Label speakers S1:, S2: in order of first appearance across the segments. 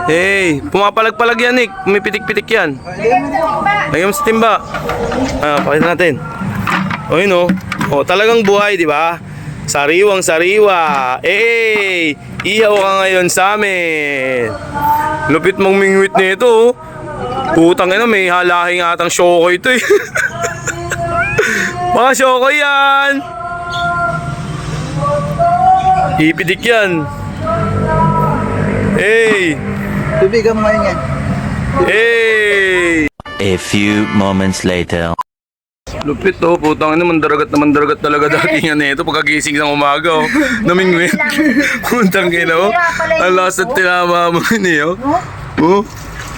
S1: Hey, pumapalag-palag yan, Nick. May pitik-pitik yan. Lagyan mo sa timba. Pakita natin. O yun o. O, talagang buhay, di ba? Sariwang sariwa. Hey, ihaw ka ngayon sa amin. Lupit mong mingwit nito. Putang ina, may halahing atang syoko ito eh. Mga syoko yan. Ipidik yan. Hey.
S2: Tubigan mo ngayon yan.
S1: Hey.
S3: A few moments later.
S1: Lupit oh, putang ina, mandaragat na mandaragat talaga dati nga nito pagkagising ng umaga oh. Namingwit. Putang ina oh. Ang lasat tinama mo niyo. Oh.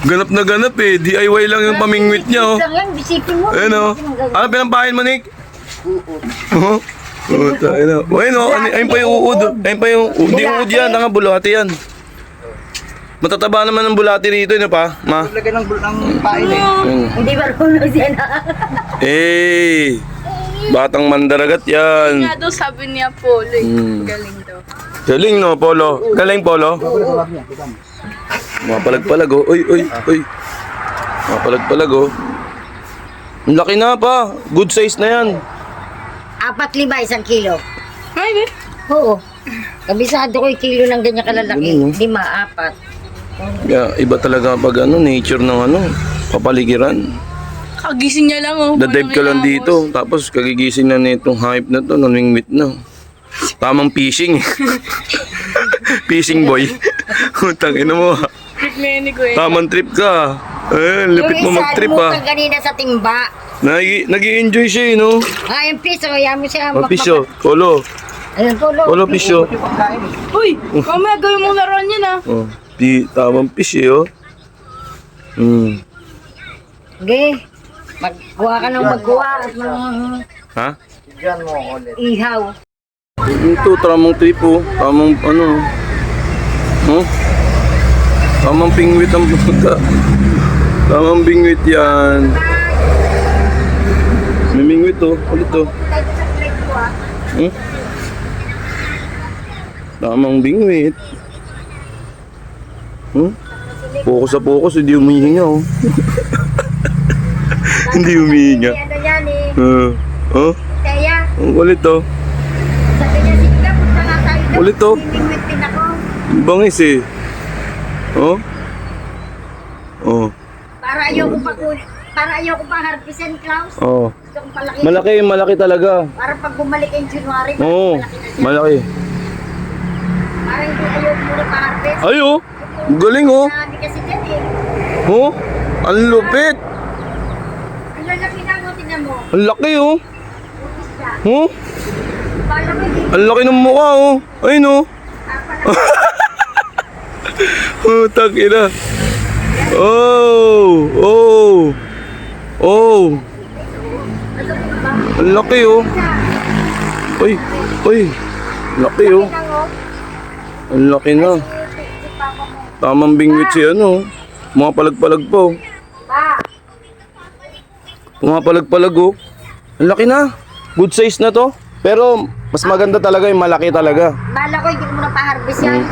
S1: Ganap na ganap eh. DIY lang yung pamingwit niya oh. Ayun oh. Ano pinampain mo, Nick? Oo. Puta ina. Ayun oh, ayun pa yung uod. Ayun pa yung hindi uod yan, nga bulati yan. Matataba naman ng bulati rito, yun pa, ma.
S2: Lagyan ng pain eh.
S4: Hindi ba runos yan?
S1: Eh, batang mandaragat yan.
S5: Nga daw sabi niya Polo eh. Galing daw.
S1: Galing no, Polo. Galing, Polo. Mapalag-palag oh. Uy. Mapalag-palag oh. Ang laki na pa. Good size na yan.
S4: 4-5, 1 kilo.
S5: Ay, di.
S4: Oo. Kabisado ko yung kilo ng ganyan kalalaki. 5, 4.
S1: Yeah, iba talaga pag nature ng papaligiran.
S5: Kagising niya lang oh.
S1: Dadive ka lang dito, tapos kagigising na nitong hype na to, nanwingwit na. Tamang fishing. Fishing boy. Utang ina mo.
S5: Trip ni ko eh.
S1: Tamang trip ka. Lupit mo mag-trip
S4: Yung isa, kanina sa timba.
S1: Nag-i-enjoy siya no?
S4: Yung piso, yan mo siya.
S1: Pisyo, Polo.
S4: Ayun, Polo.
S1: Polo, pisyo.
S5: Uy, mamaya gawin mo laruan yan ah.
S1: Oh, tamang pisyo.
S4: Okay. Magkuha ka ng magkuha at
S1: Ha?
S4: ihaw.
S1: Ito, tamang trip oh. Tamang tamang pingwit ang puta. Tamang bingwit yan. May mingwit oh. Ulit oh. Tamang bingwit. Focus sa focus, hindi humihinga oh. Hindi humihinga.
S4: Ano yan eh. Kaya,
S1: Ang kulit oh.
S4: sabi niya, sige, punta nga tayo doon.
S1: Ulit, oh.
S4: Mimimit din ako.
S1: Bangis eh. Oh.
S4: Para ayoko pa harvestin, Klaus.
S1: Oh.
S4: Gusto kong palaki.
S1: Malaki talaga.
S4: Para pag bumalik yung January,
S1: Oo. Malaki.
S4: para hindi ayoko muna pa-harvest.
S1: Ay oh. Galing oh.
S4: Sabi kasi dyan eh.
S1: Oh. Ang lupit.
S4: Ang lalaki na mo, tingnan mo.
S1: Ang laki oh.
S4: Isda.
S1: Oh.
S4: Paano mo hindi
S1: Ang laki ng mukha oh. Ayun oh. Oh, takina. Oh. Ang laki oh. Uy. Laki oh. Ang laki na. Tamang bingwit siya mga palag-palag pa oh. Pumapalag-palag oh. Ang laki na. Good size na to. Pero mas maganda talaga yung malaki talaga.
S4: Bala ko, hindi ko muna pa-harvest yan.